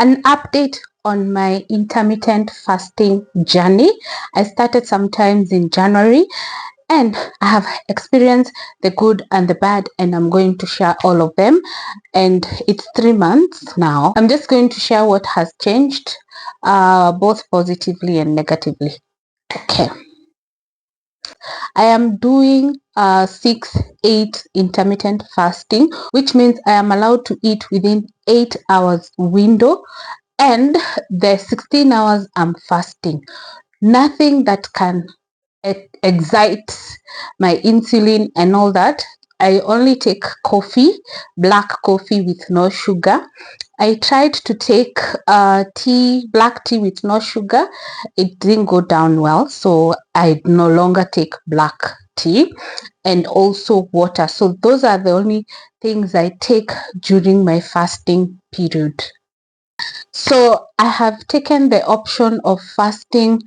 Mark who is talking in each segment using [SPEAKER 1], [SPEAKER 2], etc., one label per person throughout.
[SPEAKER 1] an update on my intermittent fasting journey. I started sometimes in January and I have experienced the good and the bad, and I'm going to share all of them. And it's 3 months now. I'm just going to share what has changed, both positively and negatively. Okay. I am doing 6-8 intermittent fasting, which means I am allowed to eat within 8 hours window, and the 16 hours I'm fasting. Nothing that can excite my insulin and all that. I only take coffee, black coffee with no sugar. I tried to take black tea with no sugar. It didn't go down well, so I no longer take black tea, and also water. So those are the only things I take during my fasting period. So I have taken the option of fasting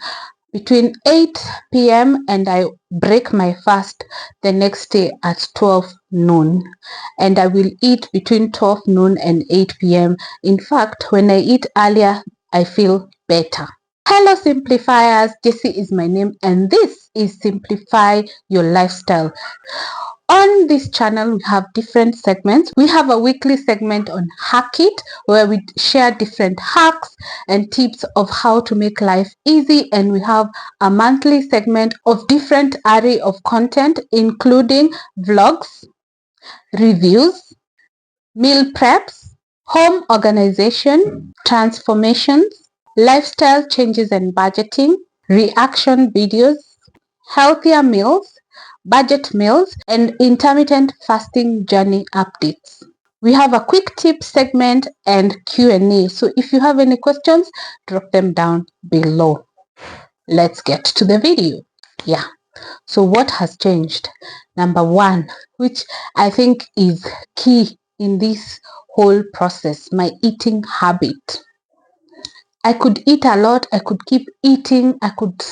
[SPEAKER 1] between 8 p.m. and I break my fast the next day at 12 noon, and I will eat between 12 noon and 8 p.m. In fact, when I eat earlier, I feel better. Hello simplifiers, Jessie is my name, and this is Simplify Your Lifestyle. On this channel, we have different segments. We have a weekly segment on Hack It, where we share different hacks and tips of how to make life easy. And we have a monthly segment of different array of content, including vlogs, reviews, meal preps, home organization, transformations, lifestyle changes and budgeting, reaction videos, healthier meals, budget meals, and intermittent fasting journey updates. We have a quick tip segment and Q&A. So if you have any questions, drop them down below. Let's get to the video. Yeah. So what has changed? Number one, which I think is key in this whole process, my eating habit. I could eat a lot. I could keep eating. I could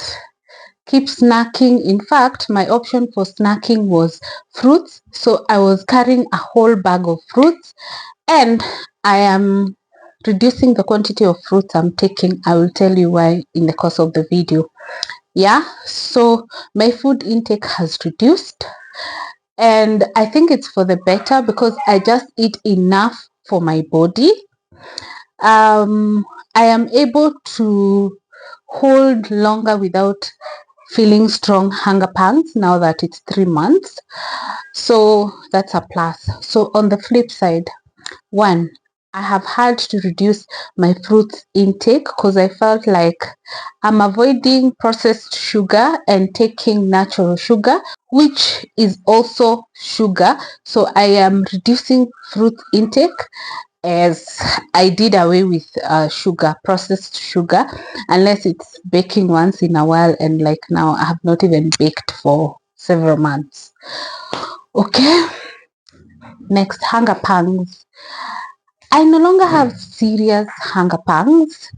[SPEAKER 1] keep snacking. In fact, my option for snacking was fruits. So I was carrying a whole bag of fruits, and I am reducing the quantity of fruits I'm taking. I will tell you why in the course of the video. Yeah, so my food intake has reduced, and I think it's for the better because I just eat enough for my body. I am able to hold longer without feeling strong hunger pangs now that it's 3 months. So that's a plus. So on the flip side, one, I have had to reduce my fruits intake because I felt like I'm avoiding processed sugar and taking natural sugar, which is also sugar. So I am reducing fruit intake, as I did away with sugar, processed sugar, unless it's baking once in a while, and like now I have not even baked for several months. Okay, next, hunger pangs. I no longer have serious hunger pangs,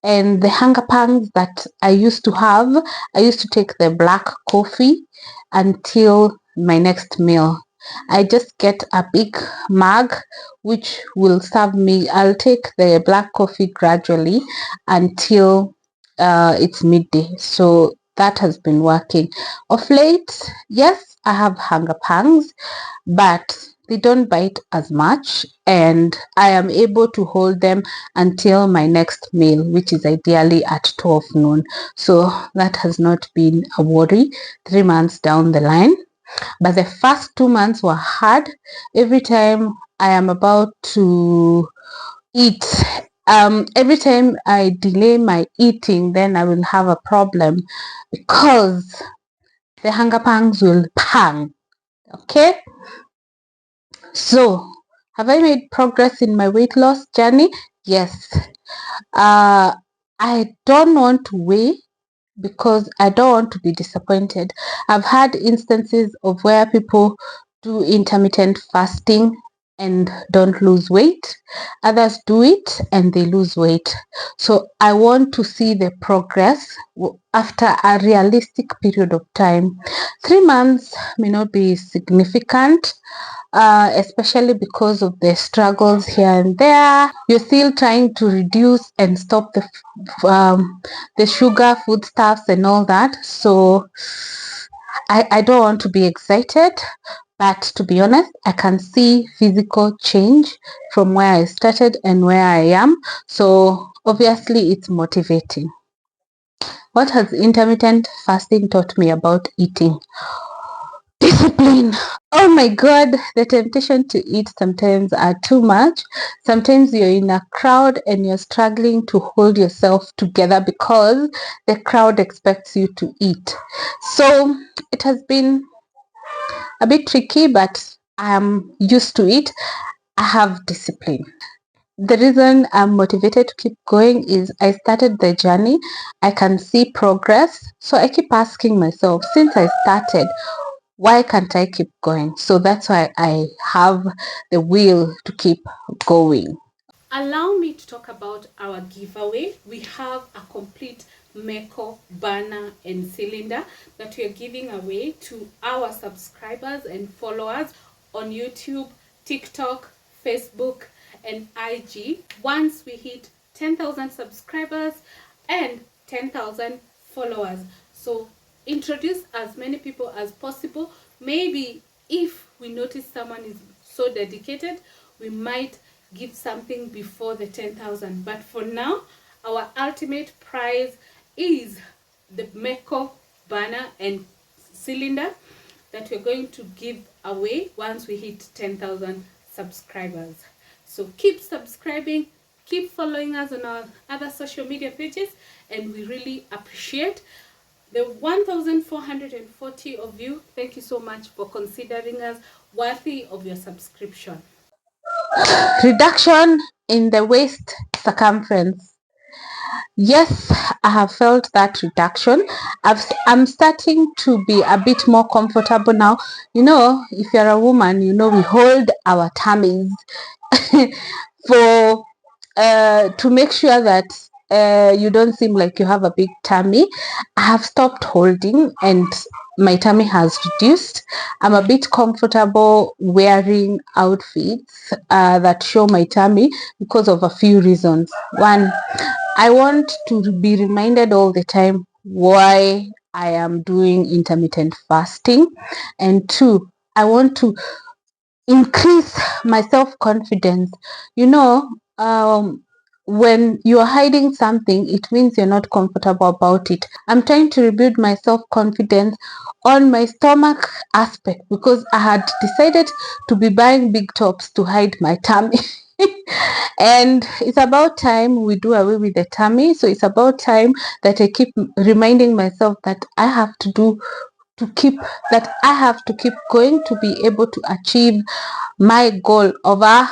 [SPEAKER 1] and the hunger pangs that I used to have, I used to take the black coffee until my next meal. I just get a big mug which will serve me. I'll take the black coffee gradually until it's midday. So that has been working. Of late, yes, I have hunger pangs, but they don't bite as much, and I am able to hold them until my next meal, which is ideally at 12 noon. So that has not been a worry 3 months down the line. But the first 2 months were hard. Every time I am about to eat, every time I delay my eating, then I will have a problem because the hunger pangs will pang. Okay, so have I made progress in my weight loss journey? Yes. I don't want to weigh because I don't want to be disappointed. I've had instances of where people do intermittent fasting and don't lose weight. Others do it and they lose weight. So I want to see the progress after a realistic period of time. 3 months may not be significant, especially because of the struggles here and there. You're still trying to reduce and stop the sugar, foodstuffs, and all that. So I don't want to be excited, but to be honest, I can see physical change from where I started and where I am. So obviously, it's motivating. What has intermittent fasting taught me about eating? Discipline. Oh my god, the temptation to eat sometimes are too much. Sometimes you're in a crowd and you're struggling to hold yourself together because the crowd expects you to eat. So it has been a bit tricky, but I'm used to it. I have discipline. The reason I'm motivated to keep going is I started the journey. I can see progress. So I keep asking myself, since I started, why can't I keep going? So that's why I have the will to keep going.
[SPEAKER 2] Allow me to talk about our giveaway. We have a complete Meko banner and cylinder that we are giving away to our subscribers and followers on YouTube, TikTok, Facebook, and IG. Once we hit 10,000 subscribers and 10,000 followers. So introduce as many people as possible. Maybe if we notice someone is so dedicated, we might give something before the 10,000. But for now, our ultimate prize is the Meko banner and cylinder that we're going to give away once we hit 10,000 subscribers. So keep subscribing, keep following us on our other social media pages, and we really appreciate the 1,440 of you. Thank you so much for considering us worthy of your subscription.
[SPEAKER 1] Reduction in the waist circumference. Yes, I have felt that reduction. I'm starting to be a bit more comfortable now. You know, if you're a woman, you know we hold our tummies for to make sure that you don't seem like you have a big tummy. I have stopped holding and my tummy has reduced. I'm a bit comfortable wearing outfits that show my tummy because of a few reasons. One, I want to be reminded all the time why I am doing intermittent fasting. And two, I want to increase my self-confidence. You know, when you're hiding something, it means you're not comfortable about it. I'm trying to rebuild my self-confidence on my stomach aspect because I had decided to be buying big tops to hide my tummy. And it's about time we do away with the tummy. So it's about time that I keep reminding myself that I have to do to keep that I have to keep going to be able to achieve my goal of a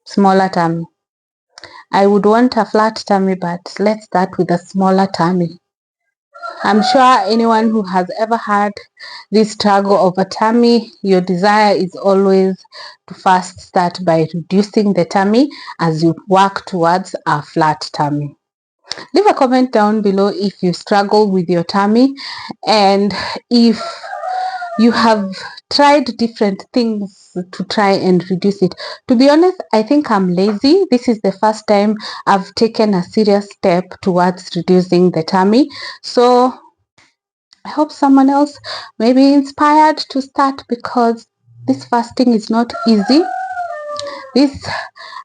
[SPEAKER 1] smaller tummy. I would want a flat tummy, but let's start with a smaller tummy. I'm sure anyone who has ever had this struggle of a tummy, your desire is always to first start by reducing the tummy as you work towards a flat tummy. Leave a comment down below if you struggle with your tummy and if you have tried different things to try and reduce it. To be honest, I think I'm lazy. This is the first time I've taken a serious step towards reducing the tummy. So I hope someone else may be inspired to start because this fasting is not easy. This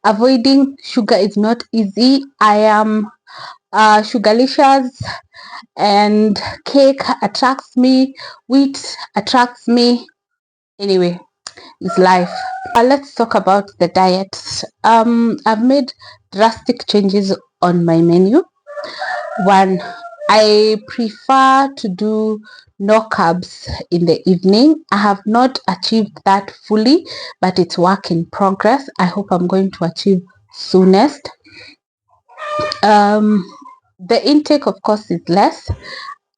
[SPEAKER 1] avoiding sugar is not easy. I am sugarlicious and cake attracts me, wheat attracts me. Anyway, it's life. Let's talk about the diet. I've made drastic changes on my menu. One, I prefer to do no carbs in the evening. I have not achieved that fully, but it's work in progress. I hope I'm going to achieve soonest. Um, the intake, of course, is less.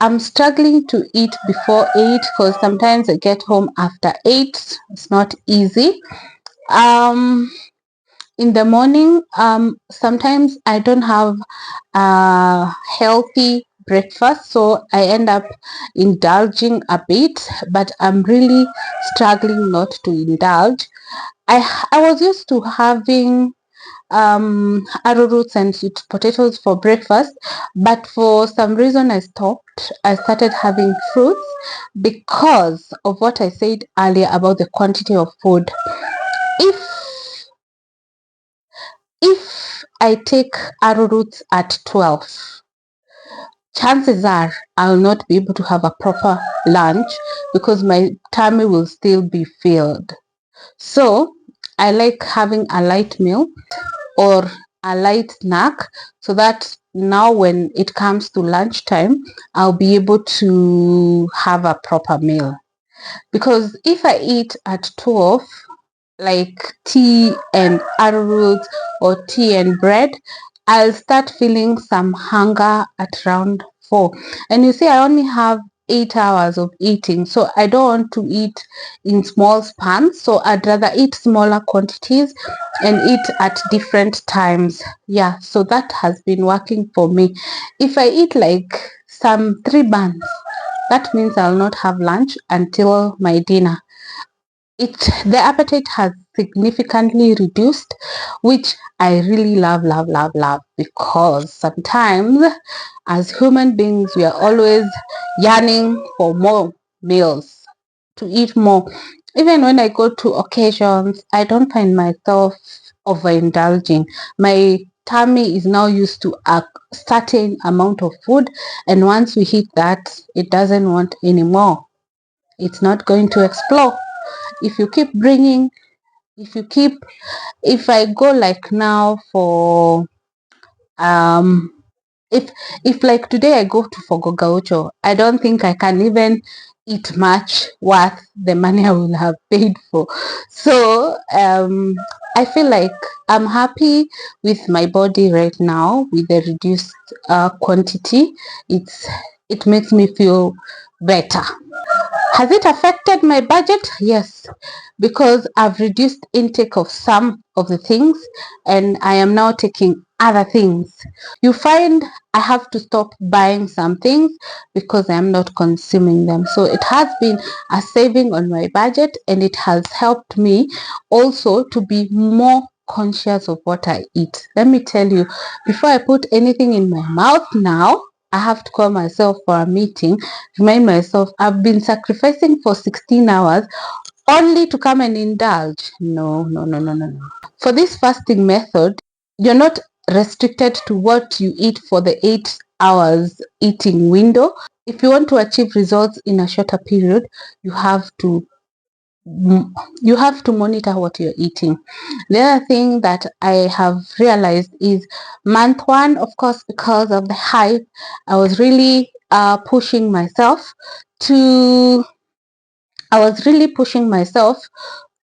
[SPEAKER 1] I'm struggling to eat before 8 because sometimes I get home after 8. It's not easy. Um, in the morning, sometimes I don't have a healthy breakfast, so I end up indulging a bit, but I'm really struggling not to indulge. I was used to having arrowroots and sweet potatoes for breakfast, but for some reason I stopped. I started having fruits because of what I said earlier about the quantity of food. If I take arrowroots at 12, chances are I'll not be able to have a proper lunch because my tummy will still be filled. So I like having a light meal or a light snack so that now when it comes to lunchtime, I'll be able to have a proper meal. Because if I eat at 12, like tea and arrowroot or tea and bread, I'll start feeling some hunger at around 4. And you see, I only have 8 hours of eating, so I don't want to eat in small spans. So I'd rather eat smaller quantities and eat at different times. Yeah, so that has been working for me. If I eat like some 3 buns, that means I'll not have lunch until my dinner. The appetite has significantly reduced, which I really love because sometimes as human beings we are always yearning for more meals, to eat more. Even when I go to occasions, I don't find myself overindulging. My tummy is now used to a certain amount of food, and once we hit that, it doesn't want any more. It's not going to explore. If you keep bringing, if you keep if I go like now for um if like today I go to Fogo Gaucho, I don't think I can even eat much worth the money I will have paid for. So I feel like I'm happy with my body right now with the reduced quantity. It makes me feel better. Has it affected my budget? Yes, because I've reduced intake of some of the things and I am now taking other things. You find I have to stop buying some things because I am not consuming them. So it has been a saving on my budget, and it has helped me also to be more conscious of what I eat. Let me tell you, before I put anything in my mouth now, I have to call myself for a meeting, remind myself I've been sacrificing for 16 hours only to come and indulge. No. For this fasting method, you're not restricted to what you eat for the 8 hours eating window. If you want to achieve results in a shorter period, you have to you have to monitor what you're eating. The other thing that I have realized is month one, of course, because of the hype, I was really pushing myself to I was really pushing myself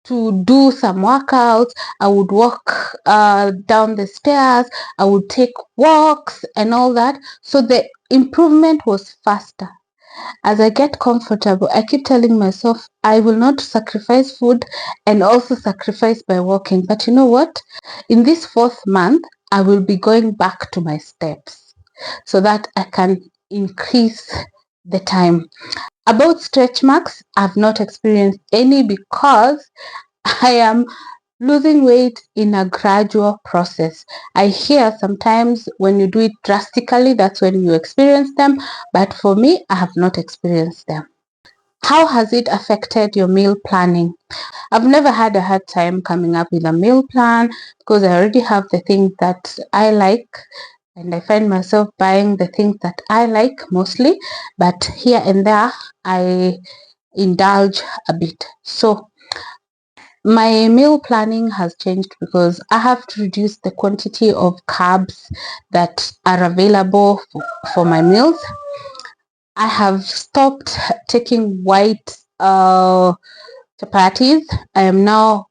[SPEAKER 1] to do some workouts. I would walk down the stairs, I would take walks and all that. So the improvement was faster. As I get comfortable, I keep telling myself I will not sacrifice food and also sacrifice by walking. But you know what? In this 4th month, I will be going back to my steps so that I can increase the time. About stretch marks, I've not experienced any because I am losing weight in a gradual process. I hear sometimes when you do it drastically, that's when you experience them, but for me, I have not experienced them. How has it affected your meal planning? I've never had a hard time coming up with a meal plan because I already have the things that I like, and I find myself buying the things that I like mostly, but here and there I indulge a bit. So my meal planning has changed because I have to reduce the quantity of carbs that are available for my meals. I have stopped taking white chapatis. I am now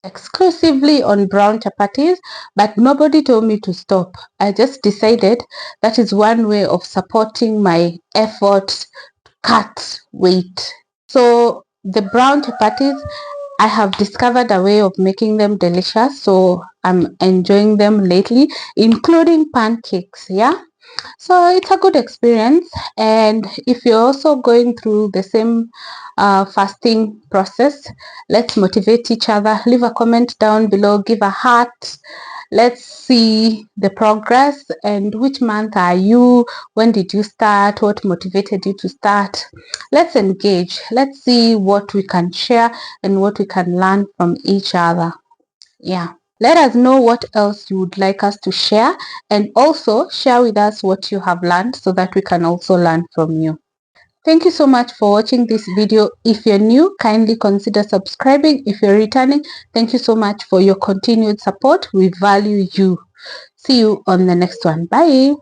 [SPEAKER 1] exclusively on brown chapatis, but nobody told me to stop. I just decided that is one way of supporting my efforts to cut weight. So the brown chapatis, I have discovered a way of making them delicious, so I'm enjoying them lately, including pancakes. Yeah, so it's a good experience. And if you're also going through the same fasting process, let's motivate each other. Leave a comment down below, give a heart. Let's see the progress and which month are you, when did you start, what motivated you to start. Let's engage, let's see what we can share and what we can learn from each other. Yeah, let us know what else you would like us to share, and also share with us what you have learned so that we can also learn from you. Thank you so much for watching this video. If you're new, kindly consider subscribing. If you're returning, thank you so much for your continued support. We value you. See you on the next one. Bye.